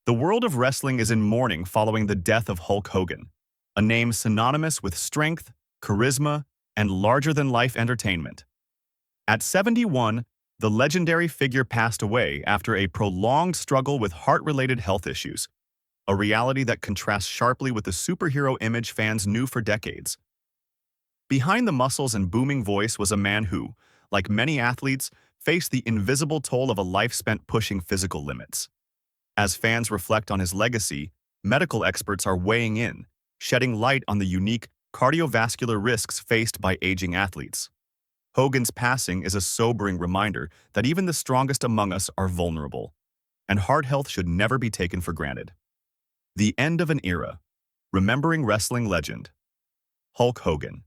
The world of wrestling is in mourning following the death of Hulk Hogan, a name synonymous with strength, charisma, and larger-than-life entertainment. At 71, the legendary figure passed away after a prolonged struggle with heart-related health issues, a reality that contrasts sharply with the superhero image fans knew for decades. Behind the muscles and booming voice was a man who, like many athletes, faced the invisible toll of a life spent pushing physical limits. As fans reflect on his legacy, medical experts are weighing in, shedding light on the unique cardiovascular risks faced by aging athletes. Hogan's passing is a sobering reminder that even the strongest among us are vulnerable, and heart health should never be taken for granted. The end of an era. Remembering wrestling legend Hulk Hogan.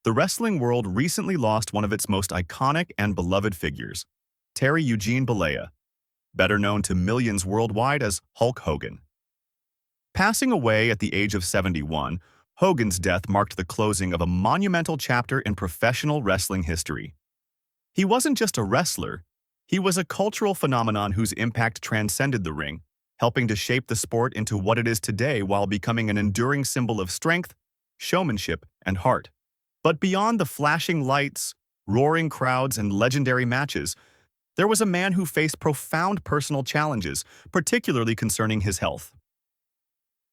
The wrestling world recently lost one of its most iconic and beloved figures, Terry Eugene Bollea, better known to millions worldwide as Hulk Hogan. Passing away at the age of 71, Hogan's death marked the closing of a monumental chapter in professional wrestling history. He wasn't just a wrestler, he was a cultural phenomenon whose impact transcended the ring, helping to shape the sport into what it is today while becoming an enduring symbol of strength, showmanship, and heart. But beyond the flashing lights, roaring crowds, and legendary matches, there was a man who faced profound personal challenges, particularly concerning his health.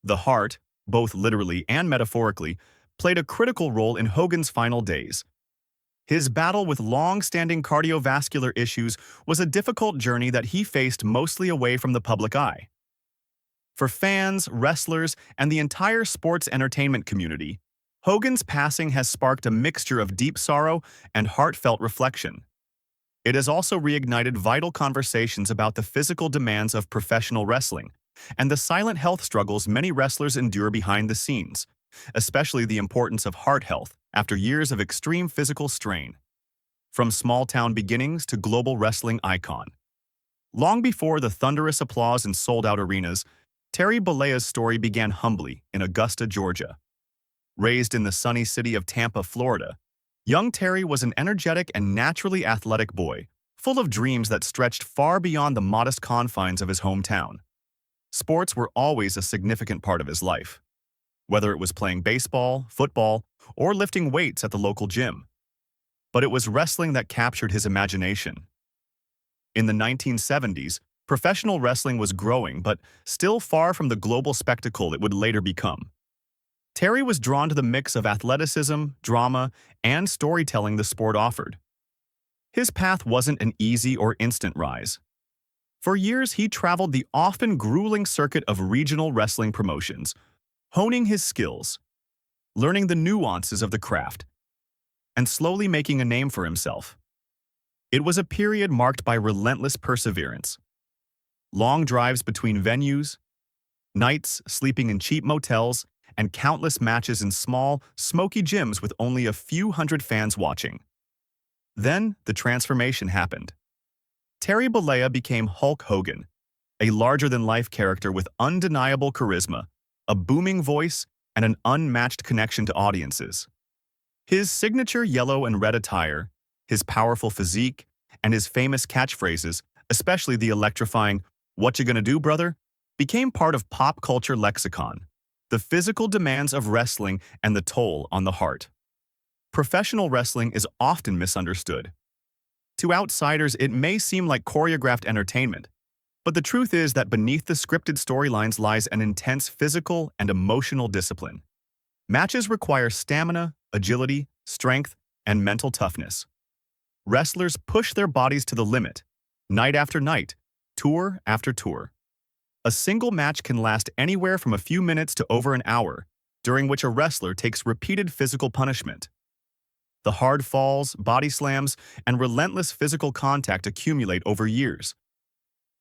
The heart, both literally and metaphorically, played a critical role in Hogan's final days. His battle with long-standing cardiovascular issues was a difficult journey that he faced mostly away from the public eye. For fans, wrestlers, and the entire sports entertainment community, Hogan's passing has sparked a mixture of deep sorrow and heartfelt reflection. It has also reignited vital conversations about the physical demands of professional wrestling and the silent health struggles many wrestlers endure behind the scenes, especially the importance of heart health after years of extreme physical strain. From small-town beginnings to global wrestling icon. Long before the thunderous applause in sold-out arenas, Terry Bollea's story began humbly in Augusta, Georgia. Raised in the sunny city of Tampa, Florida, young Terry was an energetic and naturally athletic boy, full of dreams that stretched far beyond the modest confines of his hometown. Sports were always a significant part of his life, whether it was playing baseball, football, or lifting weights at the local gym. But it was wrestling that captured his imagination. In the 1970s, professional wrestling was growing, but still far from the global spectacle it would later become. Terry was drawn to the mix of athleticism, drama, and storytelling the sport offered. His path wasn't an easy or instant rise. For years, he traveled the often grueling circuit of regional wrestling promotions, honing his skills, learning the nuances of the craft, and slowly making a name for himself. It was a period marked by relentless perseverance. Long drives between venues, nights sleeping in cheap motels, and countless matches in small, smoky gyms with only a few hundred fans watching. Then, the transformation happened. Terry Bollea became Hulk Hogan, a larger-than-life character with undeniable charisma, a booming voice, and an unmatched connection to audiences. His signature yellow and red attire, his powerful physique, and his famous catchphrases, especially the electrifying, "What you gonna do, brother?" became part of pop culture lexicon. The physical demands of wrestling and the toll on the heart. Professional wrestling is often misunderstood. To outsiders, it may seem like choreographed entertainment, but the truth is that beneath the scripted storylines lies an intense physical and emotional discipline. Matches require stamina, agility, strength, and mental toughness. Wrestlers push their bodies to the limit, night after night, tour after tour. A single match can last anywhere from a few minutes to over an hour, during which a wrestler takes repeated physical punishment. The hard falls, body slams, and relentless physical contact accumulate over years.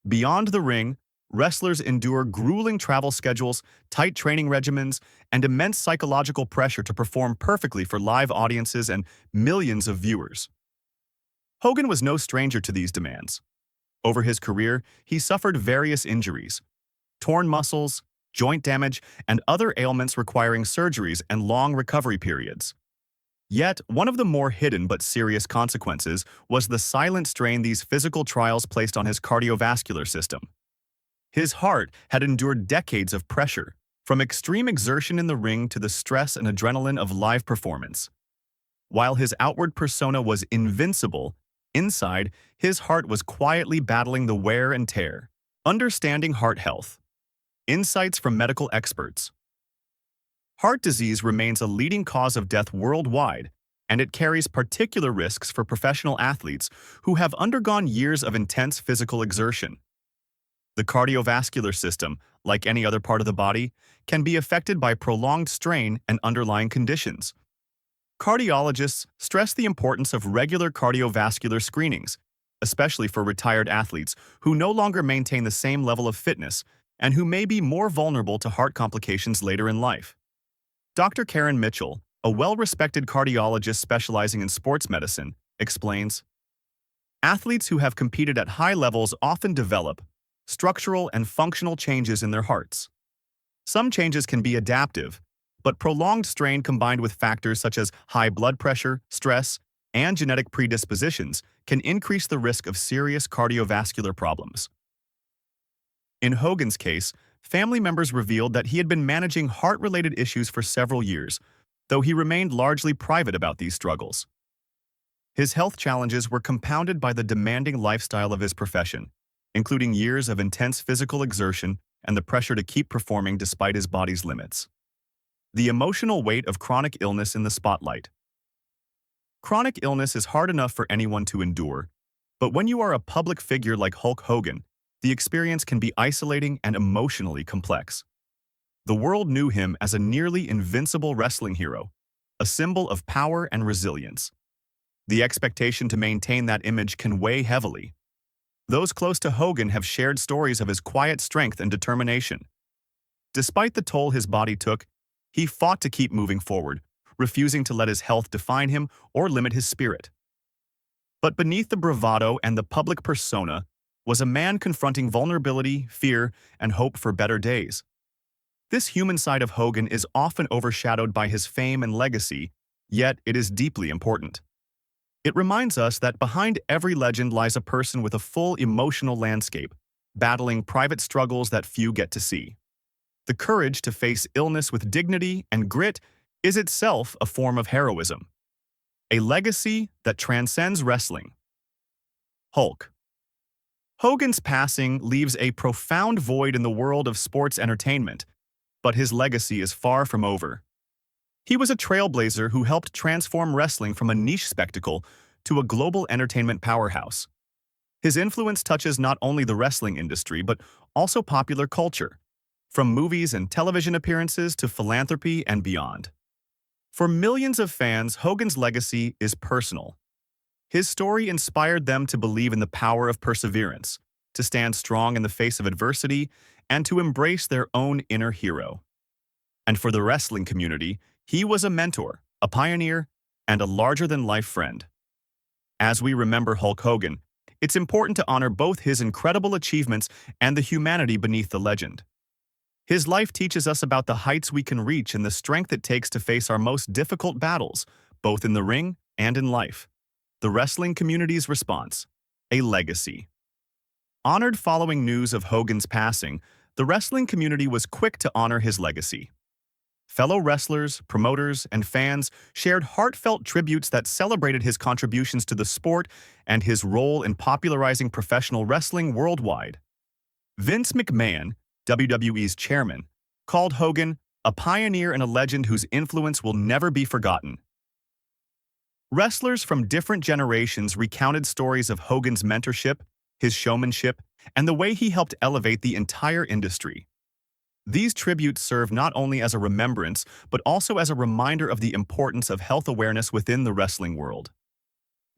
Beyond the ring, wrestlers endure grueling travel schedules, tight training regimens, and immense psychological pressure to perform perfectly for live audiences and millions of viewers. Hogan was no stranger to these demands. Over his career, he suffered various injuries, torn muscles, joint damage, and other ailments requiring surgeries and long recovery periods. Yet, one of the more hidden but serious consequences was the silent strain these physical trials placed on his cardiovascular system. His heart had endured decades of pressure, from extreme exertion in the ring to the stress and adrenaline of live performance. While his outward persona was invincible, inside, his heart was quietly battling the wear and tear. Understanding heart health. Insights from medical experts. Heart disease remains a leading cause of death worldwide, and it carries particular risks for professional athletes who have undergone years of intense physical exertion. The cardiovascular system, like any other part of the body, can be affected by prolonged strain and underlying conditions. Cardiologists stress the importance of regular cardiovascular screenings, especially for retired athletes who no longer maintain the same level of fitness and who may be more vulnerable to heart complications later in life. Dr. Karen Mitchell, a well-respected cardiologist specializing in sports medicine, explains, "Athletes who have competed at high levels often develop structural and functional changes in their hearts. Some changes can be adaptive, but prolonged strain combined with factors such as high blood pressure, stress, and genetic predispositions can increase the risk of serious cardiovascular problems." In Hogan's case, family members revealed that he had been managing heart-related issues for several years, though he remained largely private about these struggles. His health challenges were compounded by the demanding lifestyle of his profession, including years of intense physical exertion and the pressure to keep performing despite his body's limits. The emotional weight of chronic illness in the spotlight. Chronic illness is hard enough for anyone to endure, but when you are a public figure like Hulk Hogan, the experience can be isolating and emotionally complex. The world knew him as a nearly invincible wrestling hero, a symbol of power and resilience. The expectation to maintain that image can weigh heavily. Those close to Hogan have shared stories of his quiet strength and determination. Despite the toll his body took, he fought to keep moving forward, refusing to let his health define him or limit his spirit. But beneath the bravado and the public persona was a man confronting vulnerability, fear, and hope for better days. This human side of Hogan is often overshadowed by his fame and legacy, yet it is deeply important. It reminds us that behind every legend lies a person with a full emotional landscape, battling private struggles that few get to see. The courage to face illness with dignity and grit is itself a form of heroism. A legacy that transcends wrestling. Hulk. Hogan's passing leaves a profound void in the world of sports entertainment, but his legacy is far from over. He was a trailblazer who helped transform wrestling from a niche spectacle to a global entertainment powerhouse. His influence touches not only the wrestling industry, but also popular culture, from movies and television appearances to philanthropy and beyond. For millions of fans, Hogan's legacy is personal. His story inspired them to believe in the power of perseverance, to stand strong in the face of adversity, and to embrace their own inner hero. And for the wrestling community, he was a mentor, a pioneer, and a larger-than-life friend. As we remember Hulk Hogan, it's important to honor both his incredible achievements and the humanity beneath the legend. His life teaches us about the heights we can reach and the strength it takes to face our most difficult battles, both in the ring and in life. The wrestling community's response: a legacy. Honored following news of Hogan's passing, the wrestling community was quick to honor his legacy. Fellow wrestlers, promoters, and fans shared heartfelt tributes that celebrated his contributions to the sport and his role in popularizing professional wrestling worldwide. Vince McMahon, WWE's chairman, called Hogan a pioneer and a legend whose influence will never be forgotten. Wrestlers from different generations recounted stories of Hogan's mentorship, his showmanship, and the way he helped elevate the entire industry. These tributes serve not only as a remembrance, but also as a reminder of the importance of health awareness within the wrestling world.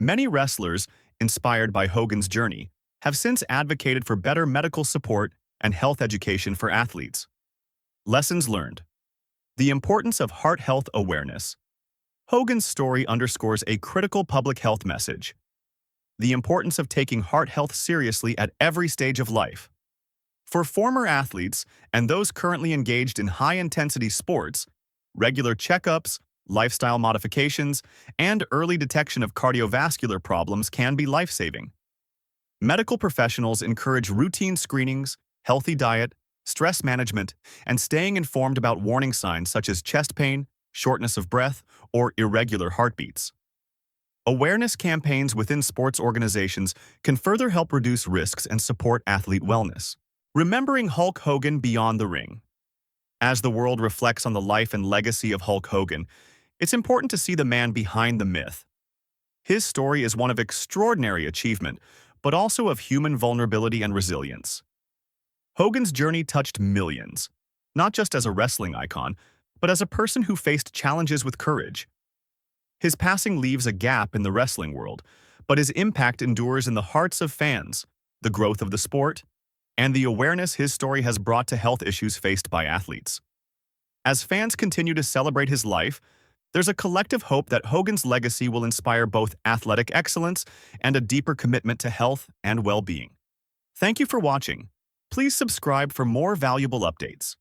Many wrestlers, inspired by Hogan's journey, have since advocated for better medical support and health education for athletes. Lessons learned. The importance of heart health awareness. Hogan's story underscores a critical public health message: the importance of taking heart health seriously at every stage of life. For former athletes and those currently engaged in high-intensity sports, regular checkups, lifestyle modifications, and early detection of cardiovascular problems can be life-saving. Medical professionals encourage routine screenings, healthy diet, stress management, and staying informed about warning signs such as chest pain, shortness of breath, or irregular heartbeats. Awareness campaigns within sports organizations can further help reduce risks and support athlete wellness. Remembering Hulk Hogan beyond the ring. As the world reflects on the life and legacy of Hulk Hogan, it's important to see the man behind the myth. His story is one of extraordinary achievement, but also of human vulnerability and resilience. Hogan's journey touched millions, not just as a wrestling icon, but as a person who faced challenges with courage. His passing leaves a gap in the wrestling world, but his impact endures in the hearts of fans, the growth of the sport, and the awareness his story has brought to health issues faced by athletes. As fans continue to celebrate his life, there's a collective hope that Hogan's legacy will inspire both athletic excellence and a deeper commitment to health and well-being. Thank you for watching. Please subscribe for more valuable updates.